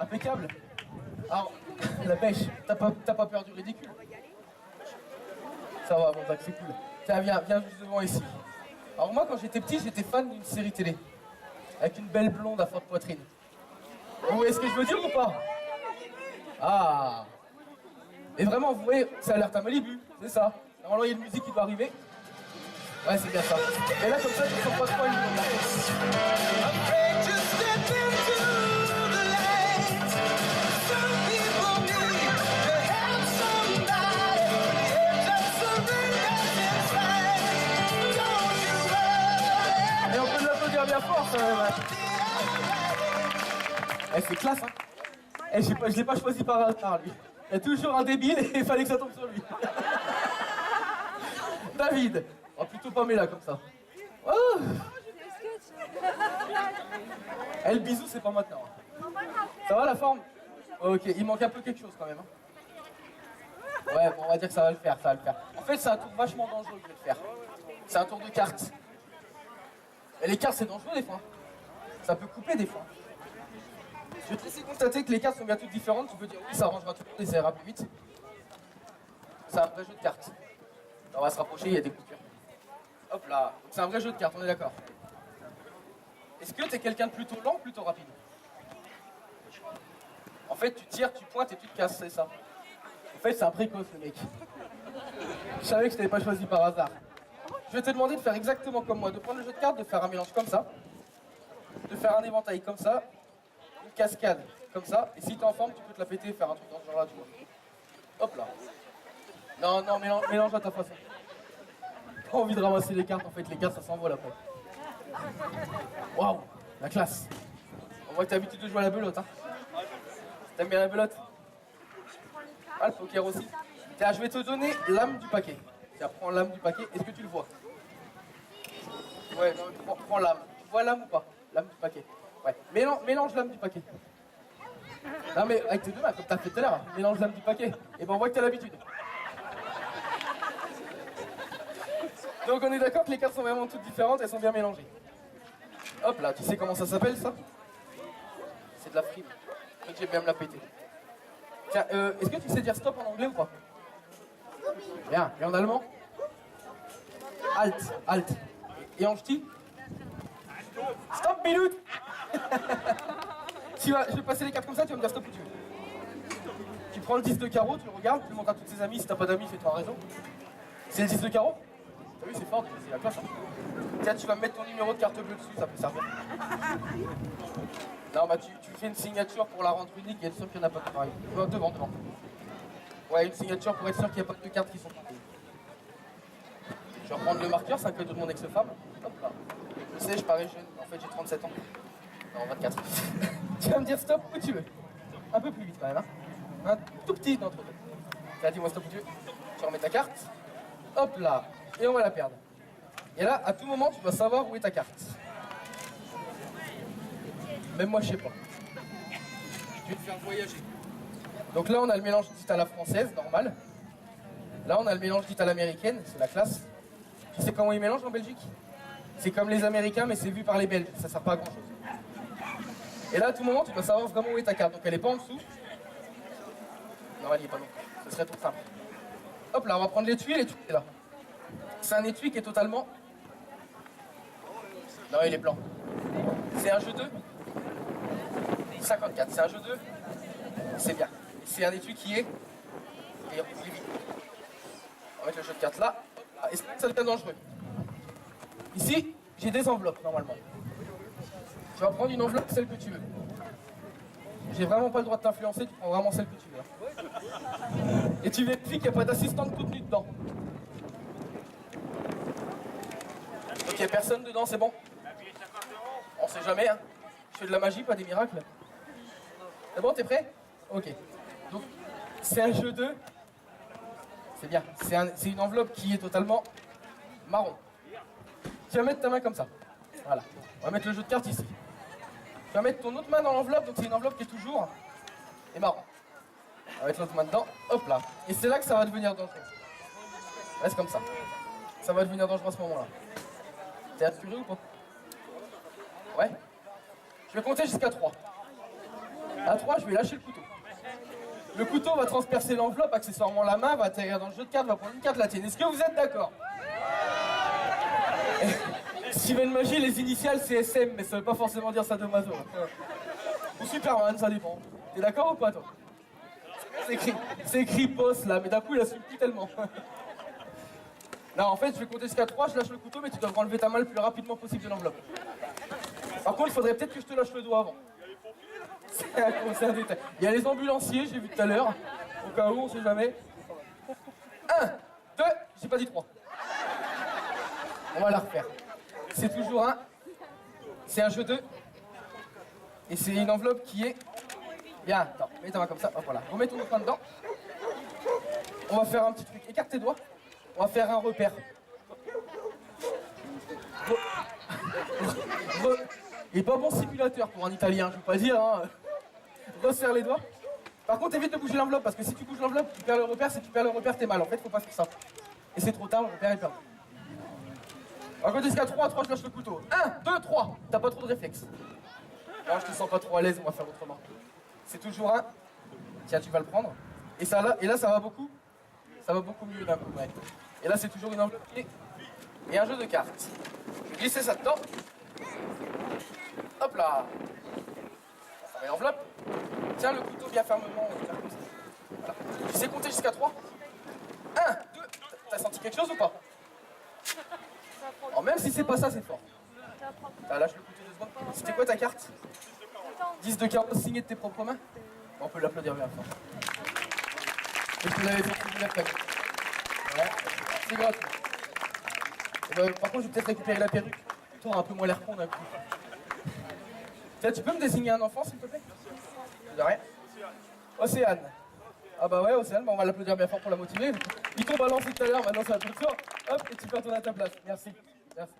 Impeccable. Alors, la pêche, t'as pas peur du ridicule? Ça va, bon, bah, c'est cool. Tiens, viens juste devant ici. Alors moi, quand j'étais petit, j'étais fan d'une série télé. Avec une belle blonde à forte poitrine. Vous voyez ce que je veux dire ou pas? Ah. Et vraiment, vous voyez, c'est Alerte à Malibu, c'est ça. Normalement, il y a une musique qui doit arriver. Ouais, c'est bien ça. Et là, comme ça, tu ne sens pas trop une Et on peut l'applaudir bien fort, quand même. Eh, c'est classe, hein. Eh, je l'ai pas choisi par hasard, lui. Il y a toujours un débile et il fallait que ça tombe sur lui. David. Oh, plutôt Pamela, comme ça. Oh. Eh, le bisou, c'est pas maintenant. Ça va, la forme? Ok, il manque un peu quelque chose, quand même. Hein. Ouais, bon, on va dire que ça va le faire, ça va le faire. En fait, c'est un tour vachement dangereux que je vais te faire. C'est un tour de cartes. Et les cartes, c'est dangereux, des fois. Ça peut couper, des fois. Je vais te laisser constater que les cartes sont bien toutes différentes. Tu peux dire oui, ça arrangera tout le monde et ça ira plus vite. C'est un vrai jeu de cartes. On va se rapprocher, il y a des coupures. Hop là, c'est un vrai jeu de cartes, on est d'accord. Est-ce que t'es quelqu'un de plutôt lent ou plutôt rapide? En fait, tu tires, tu pointes et tu te casses, c'est ça. En fait, c'est un précoce, le mec. Je savais que je t'avais pas choisi par hasard. Je vais te demander de faire exactement comme moi, de prendre le jeu de cartes, de faire un mélange comme ça, de faire un éventail comme ça, une cascade comme ça, et si t'es en forme, tu peux te la péter et faire un truc dans ce genre-là, tu vois. Hop là. Non, mélange à ta façon. Pas envie de ramasser les cartes, en fait, les cartes, ça s'envole après. Waouh, la classe. On voit que t'as l'habitude de jouer à la belote, hein. T'aimes bien la belote? Ah, le poker aussi. Tiens, je vais te donner l'âme du paquet. Tiens, prends l'âme du paquet, est-ce que tu le vois? Ouais, non, prends l'âme. Tu vois l'âme ou pas? L'âme du paquet. Ouais, mélange l'âme du paquet. Non mais avec tes deux mains, comme t'as fait tout à l'heure, mélange l'âme du paquet. Et ben on voit que t'as l'habitude. Donc on est d'accord que les cartes sont vraiment toutes différentes, elles sont bien mélangées. Hop là, tu sais comment ça s'appelle ça? C'est de la frime. Donc j'aime bien me la péter. Tiens, est-ce que tu sais dire stop en anglais ou pas? Bien, et en allemand? Halt. Et en ch'ti? Stop minute. Je vais passer les cartes comme ça, tu vas me dire stop où tu veux. Tu prends le 10 de carreau, tu le regardes, tu le montres à tous tes amis, si t'as pas d'amis, fais-toi un réseau. C'est le 10 de carreau? T'as vu, c'est fort, c'est la classe. Hein. Tiens, tu vas mettre ton numéro de carte bleue dessus, ça peut servir. Non, bah tu fais une signature pour la rendre unique et être sûr qu'il n'y en a pas de pareil. Devant. Ouais, une signature pour être sûr qu'il n'y a pas de cartes qui sont comptées. Je vais reprendre le marqueur, c'est un cadeau de mon ex-femme. Hop là. Je sais, je parais jeune, en fait j'ai 37 ans. Non, 24. Tu vas me dire stop où tu veux. Un peu plus vite quand même, hein. Un tout petit d'entre deux. Tiens, dis-moi stop où tu veux. Tu remets ta carte. Hop là. Et on va la perdre. Et là, à tout moment, tu dois savoir où est ta carte. Même moi, je sais pas. Je vais te faire voyager. Donc là, on a le mélange dit à la française, normal. Là, on a le mélange dit à l'américaine, c'est la classe. Tu sais comment ils mélangent en Belgique? C'est comme les Américains, mais c'est vu par les Belges. Ça sert pas à grand chose. Et là, à tout moment, tu dois savoir vraiment où est ta carte. Donc elle est pas en dessous. Non, elle y est pas non plus. Ce serait trop simple. Hop là, on va prendre l'étui, l'étui est là. C'est un étui qui est totalement... Non, il est blanc. C'est un jeu 2. 54, c'est un jeu 2. C'est bien. C'est un étui qui est... Il est vide. On va mettre le jeu de cartes là. Et ça devient dangereux. Ici, j'ai des enveloppes normalement. Tu vas prendre une enveloppe, celle que tu veux. J'ai vraiment pas le droit de t'influencer, tu prends vraiment celle que tu veux. Hein. Et tu vérifies qu'il n'y a pas d'assistante toute nue dedans. Donc il n'y a personne dedans, c'est bon? On sait jamais, hein. Je fais de la magie, pas des miracles. C'est bon, t'es prêt? Ok. Donc, c'est un jeu de... C'est bien. C'est une enveloppe qui est totalement marron. Tu vas mettre ta main comme ça. Voilà. On va mettre le jeu de cartes ici. Tu vas mettre ton autre main dans l'enveloppe, donc c'est une enveloppe qui est toujours et marron. On va mettre l'autre main dedans. Hop là. Et c'est là que ça va devenir dangereux. Reste comme ça. Ça va devenir dangereux à ce moment-là. T'es assuré ou pas? Ouais. Je vais compter jusqu'à 3. À 3, je vais lâcher le couteau. Le couteau va transpercer l'enveloppe, accessoirement la main, va atterrir dans le jeu de cartes, va prendre une carte la tienne. Est-ce que vous êtes d'accord? Steven Magie, les initiales c'est SM, mais ça veut pas forcément dire ça de Mazo. Ou Superman, ça dépend. T'es d'accord ou pas toi? C'est écrit boss là, mais d'un coup il assume plus tellement. Non, en fait, je vais compter jusqu'à 3, je lâche le couteau, mais tu devras enlever ta main le plus rapidement possible de l'enveloppe. Par contre, il faudrait peut-être que je te lâche le doigt avant. C'est un détail. Il y a les ambulanciers, j'ai vu tout à l'heure. Au cas où, on sait jamais. 1, 2, j'ai pas dit 3. On va la refaire. C'est toujours un. C'est un jeu 2. Et c'est une enveloppe qui est. Bien, attends, mets ta main comme ça, hop voilà. Remets ton autre main dedans. On va faire un petit truc. Écarte tes doigts. On va faire un repère. Il est pas bon simulateur pour un italien, je veux pas dire. Hein. Resserre les doigts. Par contre, évite de bouger l'enveloppe, parce que si tu bouges l'enveloppe, tu perds le repère. Si tu perds le repère, t'es mal. En fait, faut pas faire ça. Et c'est trop tard, le repère est perdu. On va compter jusqu'à 3, 3, je lâche le couteau. 1, 2, 3. T'as pas trop de réflexe. Non, je te sens pas trop à l'aise, on va faire autrement. C'est toujours un. Tiens, tu vas le prendre. Et, ça, là, ça va beaucoup. Ça va beaucoup mieux d'un coup, ouais. Et là, c'est toujours une enveloppe et un jeu de cartes. Je vais glisser ça dedans. Hop là. Ça va l'enveloppe. Tiens le couteau bien fermement. Voilà. Tu sais compter jusqu'à 3. 1, 2. T'as senti quelque chose ou pas? Alors, même si c'est pas ça, c'est fort. Ah, lâche le couteau 2 secondes. C'était quoi ta carte? 10 de carreau signé de tes propres mains. On peut l'applaudir bien fort. Et tu l'avais fait tribunal après. Voilà. C'est gratuit. Par contre, je vais peut-être récupérer la perruque. Toi, un peu moins l'air con d'un coup. Tiens, tu peux me désigner un enfant, s'il te plaît? De rien. Océane. Ah bah ouais, Océane, bah on va l'applaudir bien fort pour la motiver. Il tombe balancé tout à l'heure, maintenant c'est à ton tour. Hop, et tu peux retourner à ta place. Merci. Merci.